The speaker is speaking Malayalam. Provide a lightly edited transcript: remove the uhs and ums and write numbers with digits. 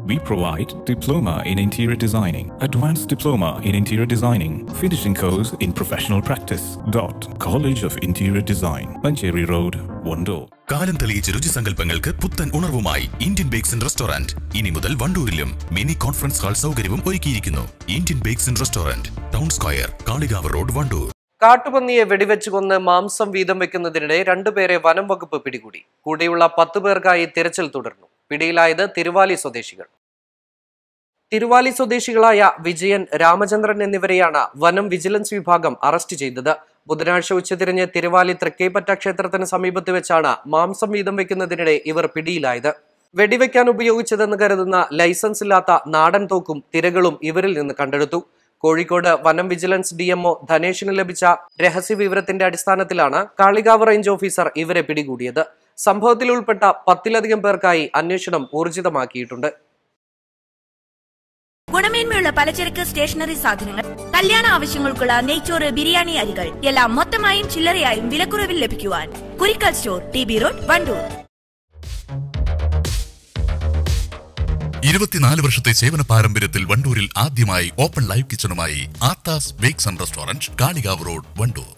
We provide Diploma in Interior Designing, Advanced Diploma in Interior Designing, Finishing Course in Professional Practice. College of Interior Design, Mancheri Road, Vundoor. കാലം തെളിയിച്ച രുചിസങ്കല്പങ്ങൾക്ക് പുത്തൻ ഉണർവുമായി ഇന്ത്യൻ ബേക്സ് ആൻഡ് റെസ്റ്റോറന്റ് ഇനി മുതൽ വണ്ടൂരിലും മിനി കോൺഫറൻസ് ഹാൾ സൗകര്യവും ഒരുക്കിയിരിക്കുന്നു. Indian bakes and restaurant, town square, Kalikavu road, Wandoor. കാട്ടുപന്നിയെ വെടിവെച്ച് കൊന്ന് മാംസം വീതം വെക്കുന്നതിനിടെ 2 പേരെ വനം വകുപ്പ് പിടികൂടി. കൂടെയുള്ള 10 പേർക്കായി തിരച്ചിൽ തുടർന്നു. പിടിയിലായത് തിരുവാലി സ്വദേശികൾ. തിരുവാലി സ്വദേശികളായ വിജയൻ, രാമചന്ദ്രൻ എന്നിവരെയാണ് വനം വിജിലൻസ് വിഭാഗം അറസ്റ്റ് ചെയ്തത്. ബുധനാഴ്ച ഉച്ചതിരിഞ്ഞ് തിരുവാലി തൃക്കേപ്പറ്റ ക്ഷേത്രത്തിന് സമീപത്ത് വെച്ചാണ് മാംസം വീതം വെക്കുന്നതിനിടെ ഇവർ പിടിയിലായത്. വെടിവെക്കാൻ ഉപയോഗിച്ചതെന്ന് കരുതുന്ന ലൈസൻസ് ഇല്ലാത്ത നാടൻ തോക്കും തിരകളും ഇവരിൽ നിന്ന് കണ്ടെടുത്തു. കോഴിക്കോട് വനം വിജിലൻസ് DMO ധനേഷിന് ലഭിച്ച രഹസ്യ വിവരത്തിന്റെ അടിസ്ഥാനത്തിലാണ് കാളികാവ് റേഞ്ച് ഓഫീസർ ഇവരെ പിടികൂടിയത്. സംഭവത്തിൽ ഉൾപ്പെട്ട 10-ലധികം പേർക്കായി അന്വേഷണം ഊർജിതമാക്കിയിട്ടുണ്ട്. ഗുണമേന്മയുള്ള പലചരക്ക് സ്റ്റേഷനറി സാധനങ്ങൾ, കല്യാണ ആവശ്യങ്ങൾക്കുള്ള നെയ്ച്ചോറ്, ബിരിയാണി അരികൾ എല്ലാം മൊത്തമായും ചില്ലറയായും വിലക്കുറവിൽ ലഭിക്കുവാൻ Kurikkal store, TB road, Wandoor. 24 വർഷത്തെ സേവന പാരമ്പര്യത്തിൽ വണ്ടൂരിൽ ആദ്യമായി ഓപ്പൺ ലൈവ് കിച്ചണുമായി Aathas bakes and restaurant, Kalikavu road, Wandoor.